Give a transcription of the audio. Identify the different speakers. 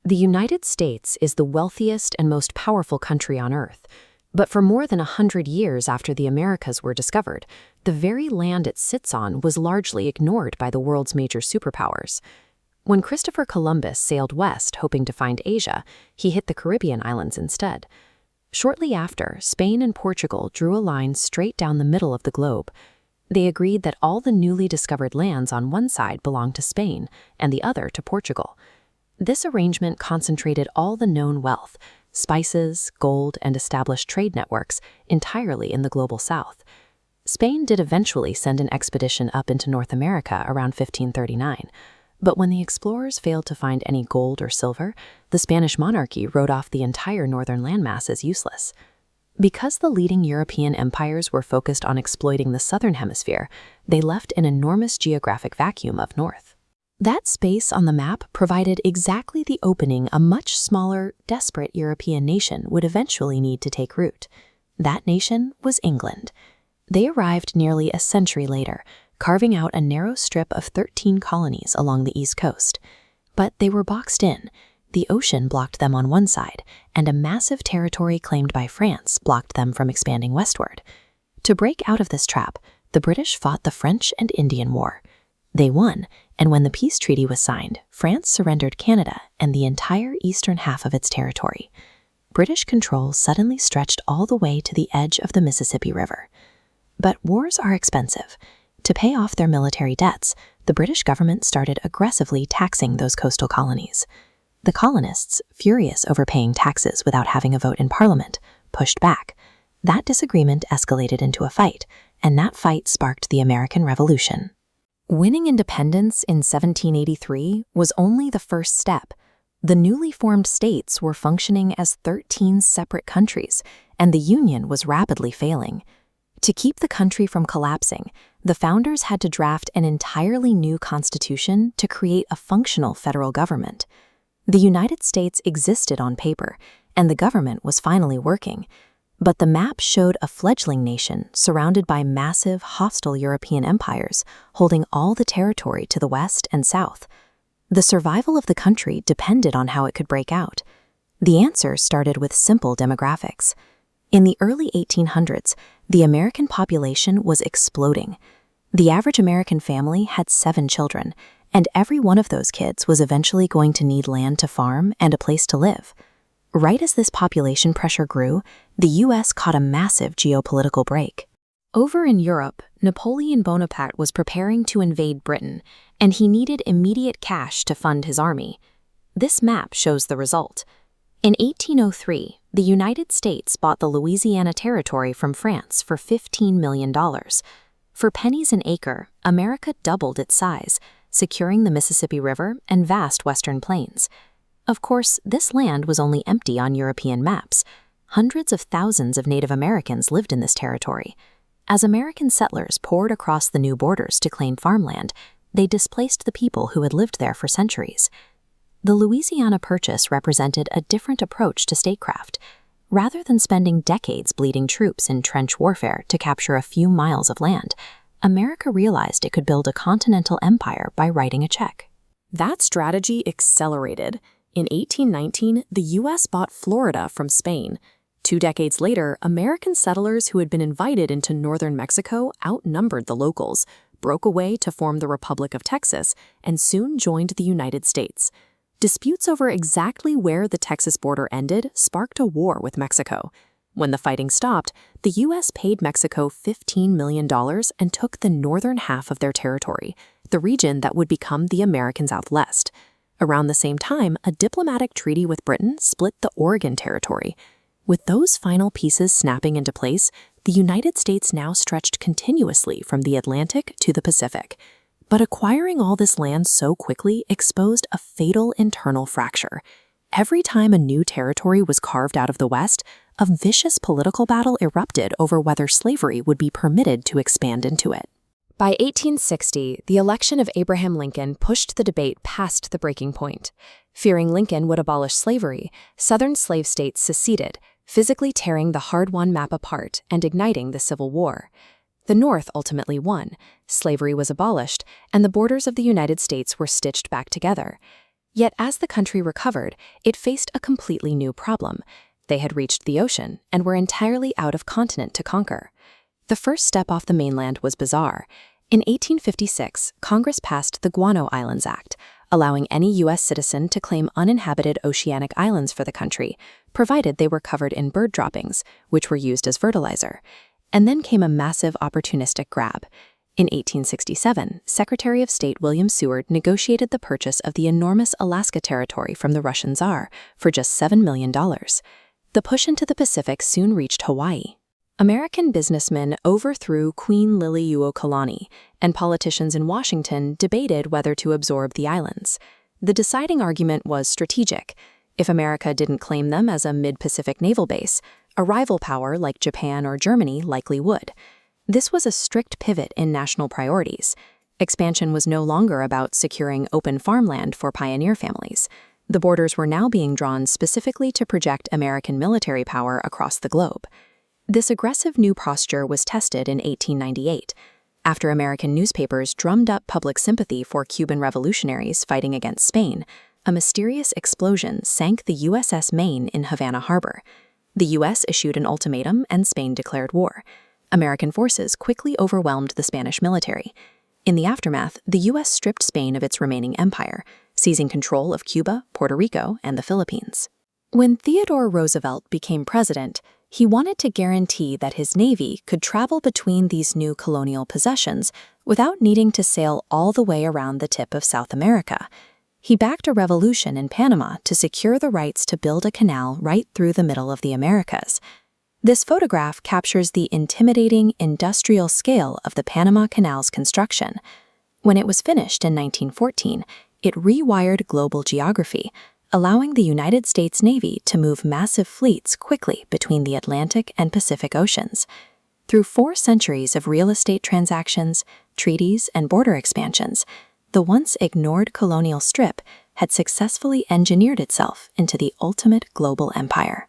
Speaker 1: The United States is the wealthiest and most powerful country on Earth. But for more than 100 years after the Americas were discovered, the very land it sits on was largely ignored by the world's major superpowers. When Christopher Columbus sailed west hoping to find Asia, he hit the Caribbean islands instead. Shortly after, Spain and Portugal drew a line straight down the middle of the globe. They agreed that all the newly discovered lands on one side belonged to Spain and the other to Portugal. This arrangement concentrated all the known wealth, spices, gold, and established trade networks, entirely in the global south. Spain did eventually send an expedition up into North America around 1539, but when the explorers failed to find any gold or silver, the Spanish monarchy wrote off the entire northern landmass as useless. Because the leading European empires were focused on exploiting the southern hemisphere, they left an enormous geographic vacuum up north. That space on the map provided exactly the opening a much smaller, desperate European nation would eventually need to take root. That nation was England. They arrived nearly a century later, carving out a narrow strip of 13 colonies along the east coast. But they were boxed in. The ocean blocked them on one side, and a massive territory claimed by France blocked them from expanding westward. To break out of this trap, the British fought the French and Indian War. They won, and when the peace treaty was signed, France surrendered Canada and the entire eastern half of its territory. British control suddenly stretched all the way to the edge of the Mississippi River. But wars are expensive. To pay off their military debts, the British government started aggressively taxing those coastal colonies. The colonists, furious over paying taxes without having a vote in Parliament, pushed back. That disagreement escalated into a fight, and that fight sparked the American Revolution. Winning independence in 1783 was only the first step. The newly formed states were functioning as 13 separate countries, and the Union was rapidly failing. To keep the country from collapsing, the founders had to draft an entirely new constitution to create a functional federal government. The United States existed on paper, and the government was finally working. But the map showed a fledgling nation surrounded by massive, hostile European empires, holding all the territory to the west and south. The survival of the country depended on how it could break out. The answer started with simple demographics. In the early 1800s, the American population was exploding. The average American family had 7 children, and every one of those kids was eventually going to need land to farm and a place to live. Right as this population pressure grew, the U.S. caught a massive geopolitical break. Over in Europe, Napoleon Bonaparte was preparing to invade Britain, and he needed immediate cash to fund his army. This map shows the result. In 1803, the United States bought the Louisiana Territory from France for $15 million. For pennies an acre, America doubled its size, securing the Mississippi River and vast western plains. Of course, this land was only empty on European maps. Hundreds of thousands of Native Americans lived in this territory. As American settlers poured across the new borders to claim farmland, they displaced the people who had lived there for centuries. The Louisiana Purchase represented a different approach to statecraft. Rather than spending decades bleeding troops in trench warfare to capture a few miles of land, America realized it could build a continental empire by writing a check. That strategy accelerated. In 1819, the U.S. bought Florida from Spain. 2 decades later, American settlers who had been invited into northern Mexico outnumbered the locals, broke away to form the Republic of Texas, and soon joined the United States. Disputes over exactly where the Texas border ended sparked a war with Mexico. When the fighting stopped, the U.S. paid Mexico $15 million and took the northern half of their territory, the region that would become the American Southwest. Around the same time, a diplomatic treaty with Britain split the Oregon Territory. With those final pieces snapping into place, the United States now stretched continuously from the Atlantic to the Pacific. But acquiring all this land so quickly exposed a fatal internal fracture. Every time a new territory was carved out of the West, a vicious political battle erupted over whether slavery would be permitted to expand into it. By 1860, the election of Abraham Lincoln pushed the debate past the breaking point. Fearing Lincoln would abolish slavery, Southern slave states seceded, physically tearing the hard-won map apart and igniting the Civil War. The North ultimately won, slavery was abolished, and the borders of the United States were stitched back together. Yet as the country recovered, it faced a completely new problem. They had reached the ocean and were entirely out of continent to conquer. The first step off the mainland was bizarre. In 1856, Congress passed the Guano Islands Act, allowing any U.S. citizen to claim uninhabited oceanic islands for the country, provided they were covered in bird droppings, which were used as fertilizer. And then came a massive opportunistic grab. In 1867, Secretary of State William Seward negotiated the purchase of the enormous Alaska Territory from the Russian Tsar for just $7 million. The push into the Pacific soon reached Hawaii. American businessmen overthrew Queen Liliuokalani, colony, and politicians in Washington debated whether to absorb the islands. The deciding argument was strategic. If America didn't claim them as a mid-Pacific naval base, a rival power like Japan or Germany likely would. This was a strict pivot in national priorities. Expansion was no longer about securing open farmland for pioneer families. The borders were now being drawn specifically to project American military power across the globe. This aggressive new posture was tested in 1898. After American newspapers drummed up public sympathy for Cuban revolutionaries fighting against Spain, a mysterious explosion sank the USS Maine in Havana Harbor. The U.S. issued an ultimatum and Spain declared war. American forces quickly overwhelmed the Spanish military. In the aftermath, the U.S. stripped Spain of its remaining empire, seizing control of Cuba, Puerto Rico, and the Philippines. When Theodore Roosevelt became president, he wanted to guarantee that his navy could travel between these new colonial possessions without needing to sail all the way around the tip of South America. He backed a revolution in Panama to secure the rights to build a canal right through the middle of the Americas. This photograph captures the intimidating industrial scale of the Panama Canal's construction. When it was finished in 1914, it rewired global geography, allowing the United States Navy to move massive fleets quickly between the Atlantic and Pacific Oceans. Through 4 centuries of real estate transactions, treaties, and border expansions, the once ignored colonial strip had successfully engineered itself into the ultimate global empire.